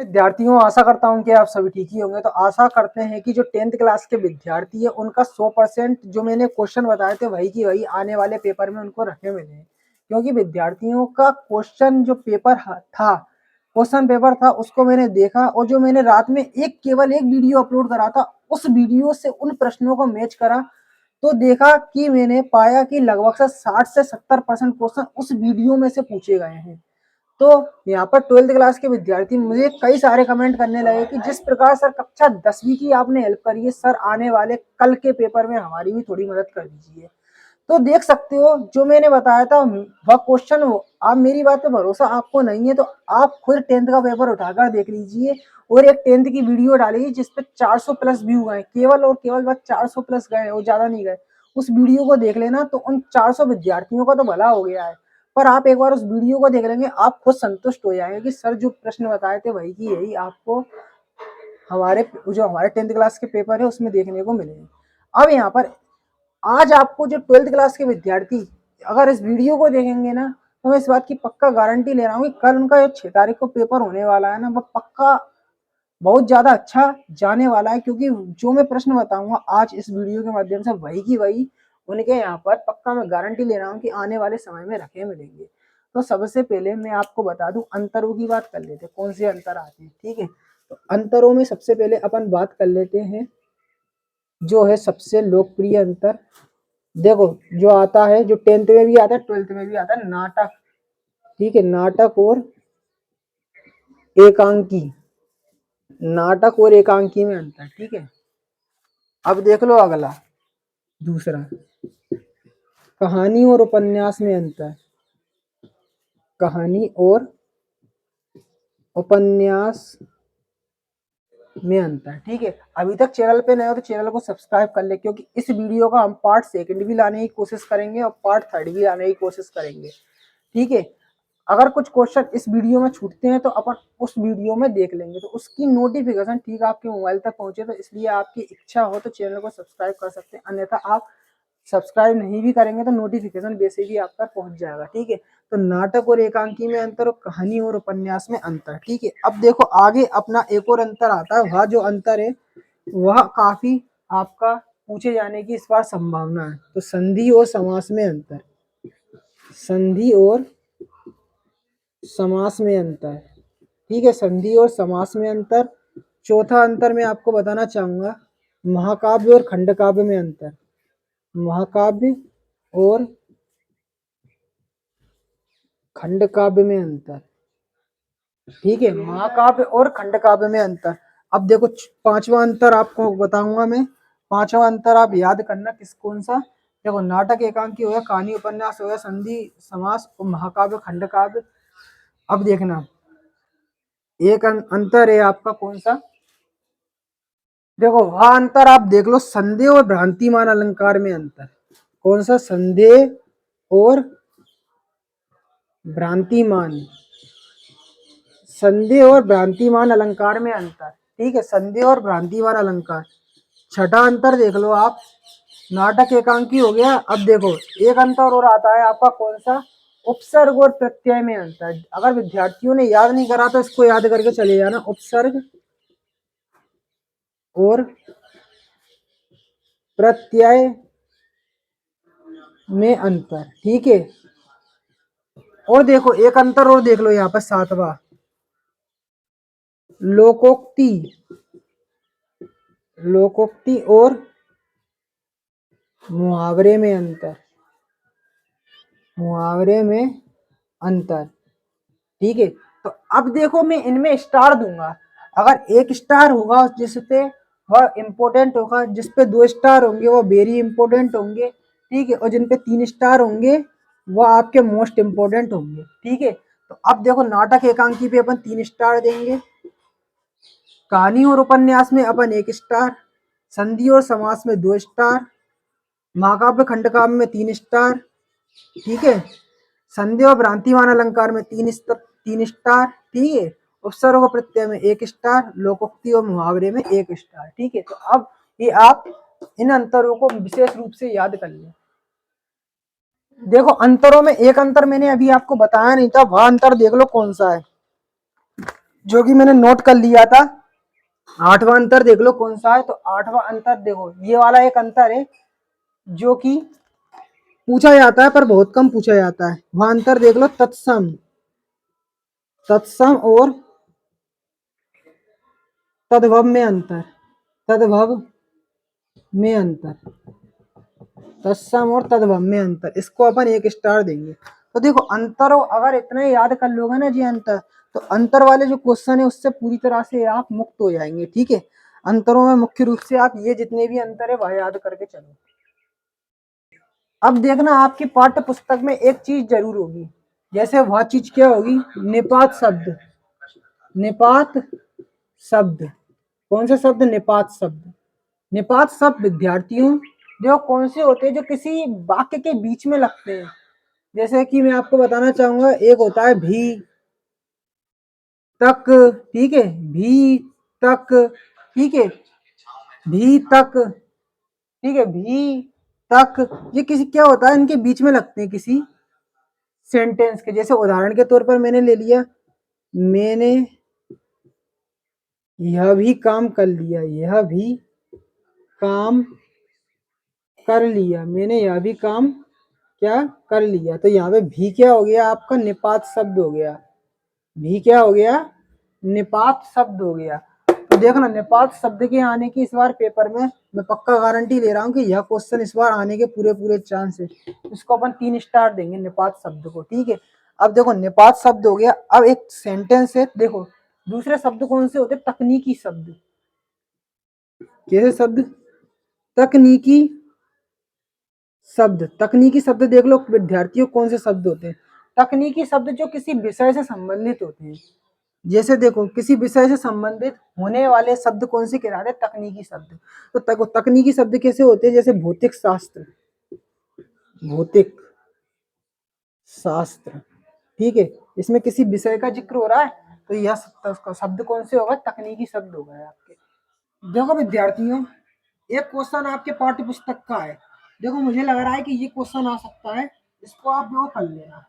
विद्यार्थियों, आशा करता हूँ कि आप सभी ठीक ही होंगे। तो आशा करते हैं कि जो 10th क्लास के विद्यार्थी है उनका 100% जो मैंने क्वेश्चन बताए थे वही की वही आने वाले पेपर में उनको रखे मिले हैं। क्योंकि विद्यार्थियों का क्वेश्चन जो पेपर था, क्वेश्चन पेपर था, उसको मैंने देखा और जो मैंने रात में केवल एक वीडियो अपलोड करा था, उस वीडियो से उन प्रश्नों को मैच करा तो देखा कि मैंने पाया कि लगभग से 60 से 70% क्वेश्चन उस वीडियो में से पूछे गए हैं। तो यहाँ पर 12th क्लास के विद्यार्थी मुझे कई सारे कमेंट करने लगे कि जिस प्रकार सर कक्षा 10वीं की आपने हेल्प करी है, सर आने वाले कल के पेपर में हमारी भी थोड़ी मदद कर दीजिए। तो देख सकते हो जो मैंने बताया था वह क्वेश्चन हो। आप मेरी बात पे भरोसा आपको नहीं है तो आप खुद 10th का पेपर उठाकर देख लीजिए और एक 10th की वीडियो डालिए जिसपे 400 प्लस व्यू गए, केवल और केवल बस 400 प्लस गए और ज्यादा नहीं गए। उस वीडियो को देख लेना तो उन 400 विद्यार्थियों का तो भला हो गया है। पर आप एक बार उस वीडियो को देख लेंगे आप खुद संतुष्ट हो जाएंगे कि सर जो प्रश्न बताए थे वही की यही आपको हमारे 10th क्लास के पेपर है उसमें देखने को मिले। अब यहाँ पर आज आपको जो 12th क्लास के विद्यार्थी अगर इस वीडियो को देखेंगे ना तो मैं इस बात की पक्का गारंटी ले रहा हूँ कि कल उनका जो 6 तारीख को पेपर होने वाला है ना वह पक्का बहुत ज्यादा अच्छा जाने वाला है। क्योंकि जो मैं प्रश्न बताऊंगा आज इस वीडियो के माध्यम से वही की वही उनके यहाँ पर पक्का मैं गारंटी ले रहा हूँ कि आने वाले समय में रखे मिलेंगे। तो सबसे पहले मैं आपको बता दूं, अंतरों की बात कर लेते हैं, कौन से अंतर आते हैं। ठीक है, तो अंतरों में सबसे पहले अपन बात कर लेते हैं जो है सबसे लोकप्रिय अंतर। देखो जो आता है, जो 10th में भी आता है 12th में भी आता है, नाटक। ठीक है, नाटक और एकांकी, नाटक और एकांकी में अंतर। ठीक है, अब देख लो अगला दूसरा, कहानी और उपन्यास में अंतर। कहानी और उपन्यास में अंतर। ठीक है, अभी तक चैनल पे नए हो तो चैनल को सब्सक्राइब कर ले क्योंकि इस वीडियो का हम पार्ट 2 भी लाने की कोशिश करेंगे और पार्ट 3 भी लाने की कोशिश करेंगे। ठीक है, अगर कुछ क्वेश्चन इस वीडियो में छूटते हैं तो अपन उस वीडियो में देख लेंगे तो उसकी नोटिफिकेशन ठीक आपके मोबाइल तक पहुंचे। तो इसलिए आपकी इच्छा हो तो चैनल को सब्सक्राइब कर सकते हैं, अन्यथा आप सब्सक्राइब नहीं भी करेंगे तो नोटिफिकेशन वैसे भी आप तक पहुंच जाएगा। ठीक है, तो नाटक और एकांकी में अंतर और कहानी और उपन्यास में अंतर। ठीक है, अब देखो आगे अपना एक और अंतर आता है, वह जो अंतर है वह काफी आपका पूछे जाने की इस बार संभावना है। तो संधि और समास में अंतर। संधि और समास में अंतर। ठीक है, संधि और समास में अंतर। चौथा अंतर मैं आपको बताना चाहूंगा, महाकाव्य और खंडकाव्य में अंतर। महाकाव्य और खंडकाव्य में अंतर। ठीक है, महाकाव्य और खंडकाव्य में अंतर। अब देखो पांचवा अंतर आपको बताऊंगा मैं। पांचवा अंतर आप याद करना कौन सा। देखो नाटक एकांकी हो गया, कहानी उपन्यास हो गया, संधि समास और महाकाव्य खंडकाव्य। अब देखना एक अंतर है आपका कौन सा। देखो वह अंतर आप देख लो, संदेह और भ्रांतिमान अलंकार में अंतर। कौन सा, संदेह और भ्रांतिमान। संदेह और भ्रांतिमान अलंकार में अंतर। ठीक है, संदेह और भ्रांतिमान अलंकार। छठा अंतर देख लो आप, नाटक एकांकी हो गया। अब देखो एक अंतर और आता है आपका कौन सा, उपसर्ग और प्रत्यय में अंतर। अगर विद्यार्थियों ने याद नहीं करा तो इसको याद करके चले जाना, उपसर्ग और प्रत्यय में अंतर। ठीक है, और देखो एक अंतर और देख लो यहाँ पर सातवां, लोकोक्ति। लोकोक्ति और मुहावरे में अंतर। मुहावरे में अंतर। ठीक है, तो अब देखो मैं इनमें स्टार दूंगा। अगर एक स्टार होगा जिसपे वह इंपॉर्टेंट होगा, जिसपे 2 स्टार होंगे वो वेरी इंपॉर्टेंट होंगे। ठीक है, और जिन पे 3 स्टार होंगे वह आपके मोस्ट इंपॉर्टेंट होंगे। ठीक है, तो अब देखो नाटक एकांकी पे अपन 3 स्टार देंगे, कहानी और उपन्यास में अपन 1 स्टार, संधि और समास में 2 स्टार, महाकाव्य खंडकाव्य में 3 स्टार। ठीक है, संधि और भ्रांतिमान अलंकार में 3 स्टार। ठीक है, उपसर्ग और प्रत्यय में 1 स्टार, लोकोक्ति और मुहावरे में 1 स्टार। ठीक है, तो अब ये आप इन अंतरों को विशेष रूप से याद कर लें। देखो अंतरों में एक अंतर मैंने अभी आपको बताया नहीं था, वह अंतर देख लो कौन सा है। जो कि मैंने नोट कर लिया था। आठवां अंतर देख लो कौन सा है, तो आठवां अंतर देखो ये वाला एक अंतर है जो कि पूछा जाता है पर बहुत कम पूछा जाता है। वह अंतर देख लो, तत्सम, तत्सम और तद्भव में अंतर, तद्भव में अंतर, तत्सम और तद्भव में अंतर, इसको अपन 1 स्टार देंगे। तो देखो अंतर अगर इतना ही याद कर लोगे ना जी अंतर, तो अंतर वाले जो क्वेश्चन है उससे पूरी तरह से आप मुक्त हो जाएंगे। ठीक है, अंतरों में मुख्य रूप से आप ये जितने भी अंतर है वह याद करके चलो। अब देखना आपकी पाठ्य पुस्तक में एक चीज जरूर होगी, जैसे वह चीज क्या होगी, निपात शब्द, निपात शब्द, कौन से शब्द, निपात शब्द। निपात शब्द विद्यार्थियों जो कौन से होते हैं, जो किसी वाक्य के बीच में लगते हैं। जैसे कि मैं आपको बताना चाहूंगा, एक होता है भी तक, ठीक है, भी तक, ठीक है, भी तक, ठीक है, भी तक, ये किसी क्या होता है, इनके बीच में लगते हैं किसी सेंटेंस के। जैसे उदाहरण के तौर पर मैंने ले लिया, मैंने यह भी काम कर लिया, यह भी काम कर लिया, मैंने यह भी काम क्या कर लिया। तो यहाँ पे भी क्या हो गया, आपका निपात शब्द हो गया, भी क्या हो गया, निपात शब्द हो गया। तो देखना निपात शब्द के आने की इस बार पेपर में मैं पक्का गारंटी दे रहा हूँ कि यह क्वेश्चन इस बार आने के पूरे पूरे चांस है। इसको अपन 3 स्टार देंगे निपात शब्द को। ठीक है, अब देखो निपात शब्द हो गया। अब एक सेंटेंस है, देखो दूसरे शब्द कौन से होते, तकनीकी शब्द। कैसे शब्द, तकनीकी शब्द। तकनीकी शब्द देख लो विद्यार्थियों कौन से शब्द होते हैं, तकनीकी शब्द जो किसी विषय से संबंधित होते हैं। जैसे देखो किसी विषय से संबंधित होने वाले शब्द कौन से कहलाते हैं, तकनीकी शब्द। तो तकनीकी शब्द कैसे होते हैं, जैसे भौतिक शास्त्र, भौतिक शास्त्र, ठीक है, इसमें किसी विषय का जिक्र हो रहा है, तो यह शब्द कौन से होगा, तकनीकी शब्द होगा आपके। देखो विद्यार्थियों एक क्वेश्चन आपके पाठ्य पुस्तक का है, देखो मुझे लग रहा है कि ये क्वेश्चन आ सकता है, इसको आप देखो कर लेना।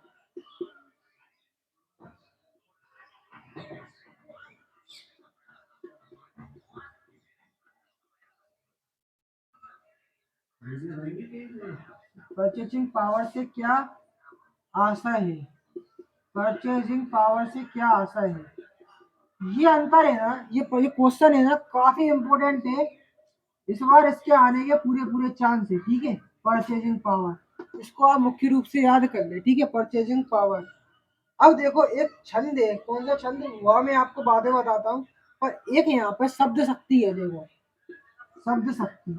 परचेजिंग पावर से क्या आशा है, परचेजिंग पावर से क्या आशा है। ये अंतर है ना, ये क्वेश्चन है ना, काफी इंपोर्टेंट है। इस बार इसके आने के पूरे पूरे चांस है। ठीक है, परचेजिंग पावर, इसको आप मुख्य रूप से याद कर ले। ठीक है, परचेजिंग पावर। अब देखो एक छंद है, कौन सा छंद, वह मैं आपको बाद में बताता हूँ। पर एक यहाँ पे शब्द शक्ति है, देखो शब्द शक्ति।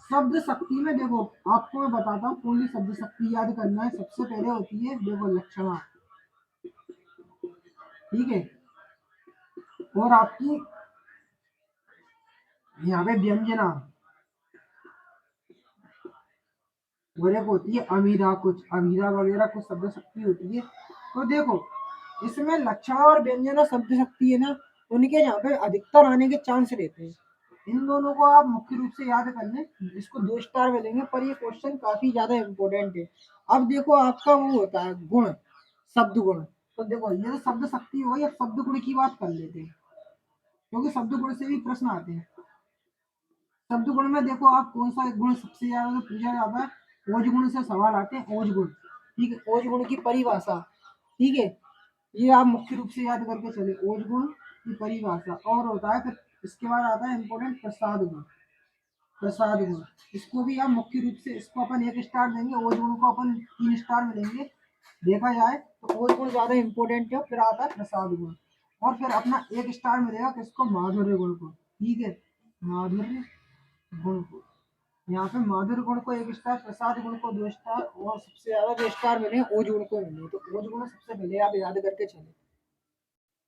शब्द शक्ति में देखो आपको मैं बताता हूँ कौन सी शब्द शक्ति याद करना है। सबसे पहले होती है देखो लक्षणा, ठीक है, और आपकी यहाँ पे व्यंजना, और एक होती है अमीरा, कुछ अमीरा वगैरह कुछ शब्द शक्ति होती है। तो देखो इसमें लक्षण और व्यंजना शब्द शक्ति है ना, उनके यहाँ पे अधिकतर आने के चांस रहते हैं। इन दोनों को आप मुख्य रूप से याद कर लें, इसको 2 स्टार मिलेंगे, पर ये क्वेश्चन काफी ज्यादा इंपॉर्टेंट है। अब देखो आपका वो होता है गुण, शब्द गुण। तो देखो ये तो शब्द शक्ति हो, या शब्द गुण की बात कर लेते हैं, क्योंकि शब्द गुण से भी प्रश्न आते हैं। शब्द गुण में देखो आप कौन सा गुण सबसे ज्यादा पूछा जाता है, ओज गुण से सवाल आते हैं, ओज गुण। ठीक है, ओज गुण की परिभाषा, ठीक है, ये आप मुख्य रूप से याद करके चले, ओज गुण की परिभाषा। और होता है फिर इसके बाद आता है इंपोर्टेंट प्रसाद गुण, प्रसाद गुण। इसको भी आप मुख्य रूप से, इसको अपन 1 स्टार देंगे, ओज गुण को अपन 3 स्टार मिलेंगे। देखा जाए तो ओज गुण ज्यादा इंपॉर्टेंट है, फिर आता है प्रसाद गुण, और फिर अपना 1 स्टार मिलेगा किसको, माधुर्य गुण को। ठीक है, माधुर्य गुण को, यहाँ पे माधुर्य गुण को 1 स्टार, प्रसाद गुण को 2 स्टार, और सबसे ज्यादा जो स्टार मिले ओज गुण को मिले। तो ओज गुण सबसे पहले आप याद करके चले।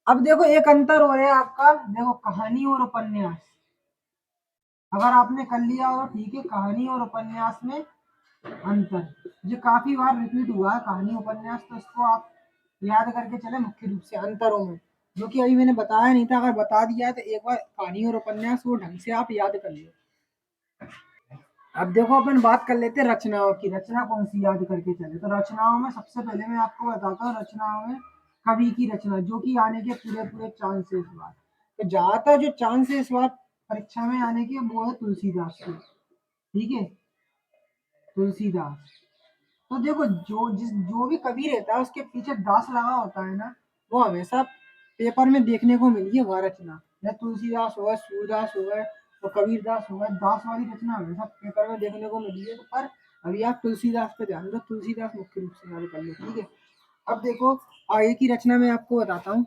अब देखो एक अंतर हो रहा है आपका, देखो कहानी और उपन्यास। अगर आपने कर लिया हो ठीक है, कहानी और उपन्यास में अंतर, जो काफी बार रिपीट हुआ है कहानी उपन्यास, तो इसको आप याद करके चले मुख्य रूप से अंतरों में, जो कि अभी मैंने बताया नहीं था। अगर बता दिया है तो एक बार कहानी और उपन्यास वो ढंग से आप याद कर लो। अब देखो अपन बात कर लेते हैं रचनाओं की, रचना कौन सी याद करके चले। तो रचनाओं में सबसे पहले मैं आपको बताता हूँ, रचनाओं में कवि की रचना जो कि आने के पूरे पूरे चांस है इस बार। तो ज्यादातर जो चांस है इस बार परीक्षा में आने के वो है तुलसीदास की। ठीक है, तुलसीदास। तो देखो जो भी कवि रहता है उसके पीछे दास लगा होता है ना, वो हमेशा पेपर में देखने को मिली है वह रचना। या तुलसीदास हो गए, सूरदास हो गए, तो कबीरदास हो गए, दास वाली रचना हमेशा पेपर में देखने को मिली है। पर अभी आप तुलसीदास पे ध्यान दो, तुलसीदास मुख्य रूप से याद कर लो। ठीक है, अब देखो आगे की रचना मैं आपको बताता हूँ।